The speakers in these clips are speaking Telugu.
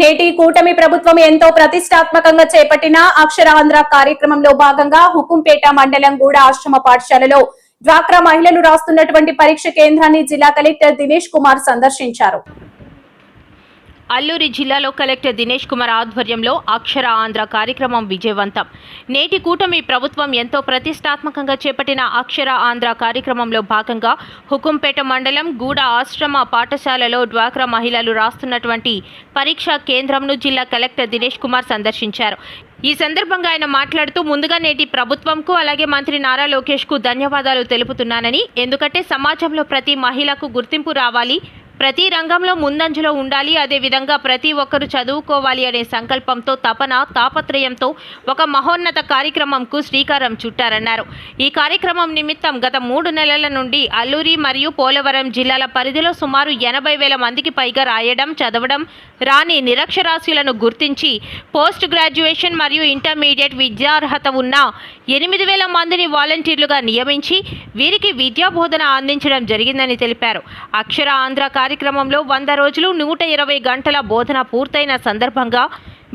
నేటి కూటమి ప్రభుత్వం ఎంతో ప్రతిష్టాత్మకంగా చేపట్టిన అక్షరాంధ్ర కార్యక్రమంలో భాగంగా హుకుంపేట మండలం గూడ ఆశ్రమ పాఠశాలలో డ్వాక్రా మహిళలు రాస్తున్నటువంటి పరీక్ష కేంద్రాన్ని జిల్లా కలెక్టర్ దినేష్ కుమార్ సందర్శించారు. అల్లూరి జిల్లాలో కలెక్టర్ దినేష్ కుమార్ ఆధ్వర్యంలో అక్షర ఆంధ్ర కార్యక్రమం విజయవంతం. నేటి కూటమి ప్రభుత్వం ఎంతో ప్రతిష్టాత్మకంగా చేపట్టిన అక్షర ఆంధ్ర కార్యక్రమంలో భాగంగా హుకుంపేట మండలం గూడ ఆశ్రమ పాఠశాలలో డ్వాక్రా మహిళలు రాస్తున్నటువంటి పరీక్షా కేంద్రంను జిల్లా కలెక్టర్ దినేష్ కుమార్ సందర్శించారు. ఈ సందర్భంగా ఆయన మాట్లాడుతూ ముందుగా నేటి ప్రభుత్వంకు అలాగే మంత్రి నారా లోకేష్కు ధన్యవాదాలు తెలుపుతున్నానని, ఎందుకంటే సమాజంలో ప్రతి మహిళకు గుర్తింపు రావాలి, ప్రతి రంగంలో ముందంజలో ఉండాలి, అదేవిధంగా ప్రతి ఒక్కరూ చదువుకోవాలి అనే సంకల్పంతో తాపత్రయంతో ఒక మహోన్నత కార్యక్రమంకు శ్రీకారం చుట్టారన్నారు. ఈ కార్యక్రమం నిమిత్తం గత 3 నెలల నుండి అల్లూరి మరియు పోలవరం జిల్లాల పరిధిలో సుమారు 80,000 మందికి పైగా రాయడం, చదవడం రాని నిరక్షరాస్యులను గుర్తించి పోస్ట్ గ్రాడ్యుయేషన్ మరియు ఇంటర్మీడియట్ విద్యార్హత ఉన్న 8,000 మందిని వాలంటీర్లుగా నియమించి వీరికి విద్యా బోధన అందించడం జరిగిందని తెలిపారు. అక్షర ఆంధ్ర కార్యక్రమంలో 100 రోజులు 120 గంటల బోధన పూర్తయిన సందర్భంగా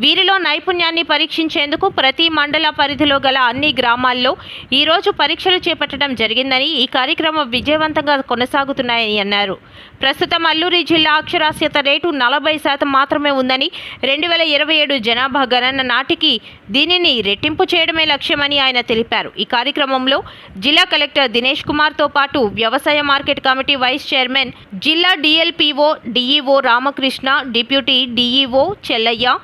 వీరిలో నైపుణ్యాన్ని పరీక్షించేందుకు ప్రతి మండల పరిధిలో గల అన్ని గ్రామాల్లో ఈరోజు పరీక్షలు చేపట్టడం జరిగిందని, ఈ కార్యక్రమం విజయవంతంగా కొనసాగుతున్నాయని అన్నారు. ప్రస్తుతం అల్లూరి జిల్లా అక్షరాస్యత రేటు 40% మాత్రమే ఉందని, 2027 జనాభా గణన నాటికి దీనిని రెట్టింపు చేయడమే లక్ష్యమని ఆయన తెలిపారు. ఈ కార్యక్రమంలో జిల్లా కలెక్టర్ దినేష్ కుమార్తో పాటు వ్యవసాయ మార్కెట్ కమిటీ వైస్ చైర్మన్, జిల్లా DLPO DEO Ramakrishna, deputy DEO Chellaiah,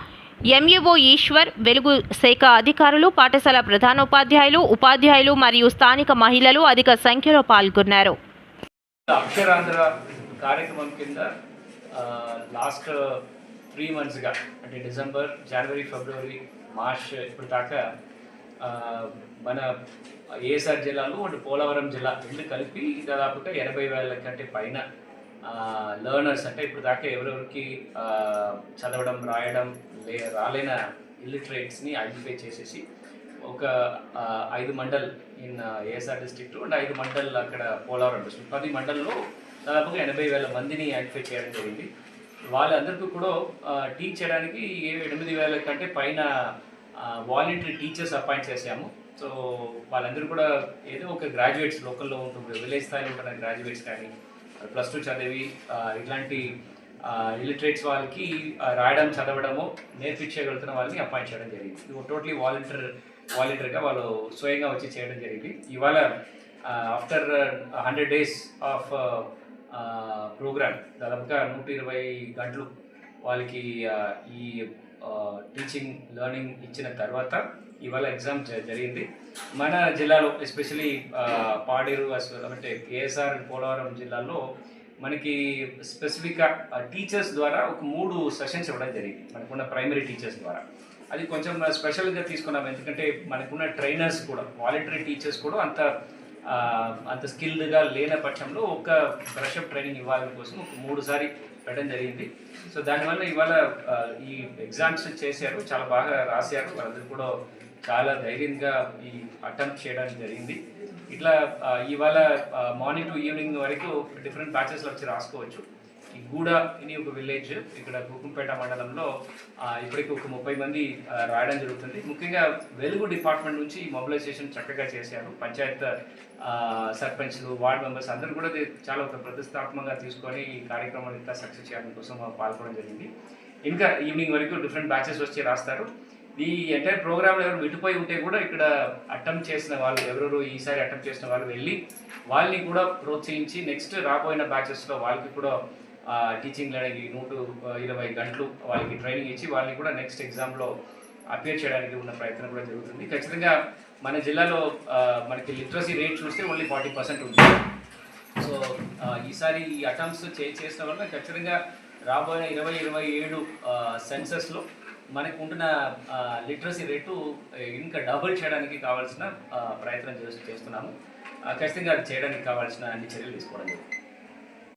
MEO Eshwar, వెలుగు శాఖ అధికారులు, పాఠశాల ప్రధానోపాధ్యాయులు, ఉపాధ్యాయులు మరియు స్థానిక మహిళలు అధిక సంఖ్యలో పాల్గొన్నారు. అక్షరాంధ్ర కార్యక్రమం కింద లాస్ట్ 3 మంత్స్గా అంటే డిసెంబర్, జనవరి, ఫిబ్రవరి, మార్చ్ ఇప్పుడు దాకా మన ఏఎస్ఆర్ జిల్లాలో అంటే పోలవరం జిల్లా రెండు కలిపి దాదాపుగా 80,000 కంటే పైన లర్నర్స్ అంటే ఇప్పుడు దాకా ఎవరెవరికి చదవడం, రాయడం రాలేన ఇల్లిటరేట్స్ని ఐడెంటిఫై చేసేసి ఒక 5 mandal in ASR district and 5 mandal అక్కడ పోలవరం డిస్ట్రిక్ట్ 10 మండల్లో దాదాపుగా 80,000 మందిని ఐడెంటిఫై చేయడం జరిగింది. వాళ్ళందరికీ కూడా టీచ్ చేయడానికి 8,000 కంటే పైన వాలంటరీ టీచర్స్ అపాయింట్ చేసాము. సో వాళ్ళందరూ కూడా ఏదో ఒక గ్రాడ్యుయేట్స్ లోకల్లో ఉంటుంది, విలేజ్ స్థాయిలో ఉంటున్న గ్రాడ్యుయేట్స్ కానీ +2 చదివి ఇట్లాంటి ఇలిటరేట్స్ వాళ్ళకి రాయడం, చదవడము నేర్పించగలుగుతున్న వాళ్ళని అపాయింట్ చేయడం జరిగింది. టోటలీ వాలంటీర్గా వాళ్ళు స్వయంగా వచ్చి చేయడం జరిగింది. ఇవాళ ఆఫ్టర్ 100 days ఆఫ్ ప్రోగ్రామ్ దాదాపుగా 120 గంటలు వాళ్ళకి ఈ టీచింగ్ లెర్నింగ్ ఇచ్చిన తర్వాత ఇవాళ ఎగ్జామ్ జరిగింది. మన జిల్లాలో ఎస్పెషలీ పాడేరు అంటే ఏఎస్ఆర్ పోలవరం జిల్లాలో మనకి స్పెసిఫిక్గా టీచర్స్ ద్వారా ఒక 3 సెషన్స్ ఇవ్వడం జరిగింది. మనకున్న ప్రైమరీ టీచర్స్ ద్వారా అది కొంచెం స్పెషల్గా తీసుకున్నాం. ఎందుకంటే మనకున్న ట్రైనర్స్ కూడా వాలంటరీ టీచర్స్ కూడా అంత స్కిల్డ్గా లేని పక్షంలో ఒక బ్రషప్ ట్రైనింగ్ ఇవ్వాలని కోసం ఒక 3 సారి పెట్టడం జరిగింది. సో దానివల్ల ఇవాళ ఈ ఎగ్జామ్స్ చేశారు, చాలా బాగా రాశారు. వాళ్ళందరూ కూడా చాలా ధైర్యంగా ఈ అటెంప్ట్ చేయడానికి జరిగింది. ఇట్లా ఇవాళ మార్నింగ్ టు ఈవినింగ్ వరకు డిఫరెంట్ బ్యాచెస్లో వచ్చి రాసుకోవచ్చు. ఈ గూడ అని ఒక విలేజ్ ఇక్కడ హుకుంపేట మండలంలో ఇప్పటికి ఒక 30 మంది రాయడం జరుగుతుంది. ముఖ్యంగా వెలుగు డిపార్ట్మెంట్ నుంచి మొబిలైజేషన్ చక్కగా చేశారు. పంచాయత్ సర్పంచ్లు, వార్డ్ మెంబర్స్ అందరూ కూడా చాలా ఒక ప్రతిష్టాత్మకంగా తీసుకొని ఈ కార్యక్రమాన్ని ఇంకా సక్సెస్ చేయడం కోసం పాల్గొనడం జరిగింది. ఇంకా ఈవినింగ్ వరకు డిఫరెంట్ బ్యాచెస్ వచ్చి రాస్తారు. ఈ ఎంటైర్ ప్రోగ్రాంలో ఎవరు విడిపోయి ఉంటే కూడా ఇక్కడ అటెంప్ట్ చేసిన వాళ్ళు ఎవరెవరు ఈసారి అటెంప్ట్ చేసిన వాళ్ళు వెళ్ళి వాళ్ళని కూడా ప్రోత్సహించి నెక్స్ట్ రాబోయిన బ్యాచెస్లో వాళ్ళకి కూడా టీచింగ్ లేడానికి 120 గంటలు వాళ్ళకి ట్రైనింగ్ ఇచ్చి వాళ్ళని కూడా నెక్స్ట్ ఎగ్జామ్లో అపియర్ చేయడానికి ఉన్న ప్రయత్నం కూడా జరుగుతుంది. ఖచ్చితంగా మన జిల్లాలో మనకి లిటరసీ రేట్ చూస్తే ఓన్లీ 40% ఉంటుంది. సో ఈసారి ఈ అటెంప్ట్స్ చేసిన వల్ల ఖచ్చితంగా రాబోయే 2027 సెన్సస్లో మనకు ఉంటున్న లిటరసీ రేటు ఇంకా డబుల్ చేయడానికి కావాల్సిన ప్రయత్నం చేస్తున్నాము. ఖచ్చితంగా అది చేయడానికి కావాల్సిన అన్ని చర్యలు తీసుకోవడం జరుగుతుంది.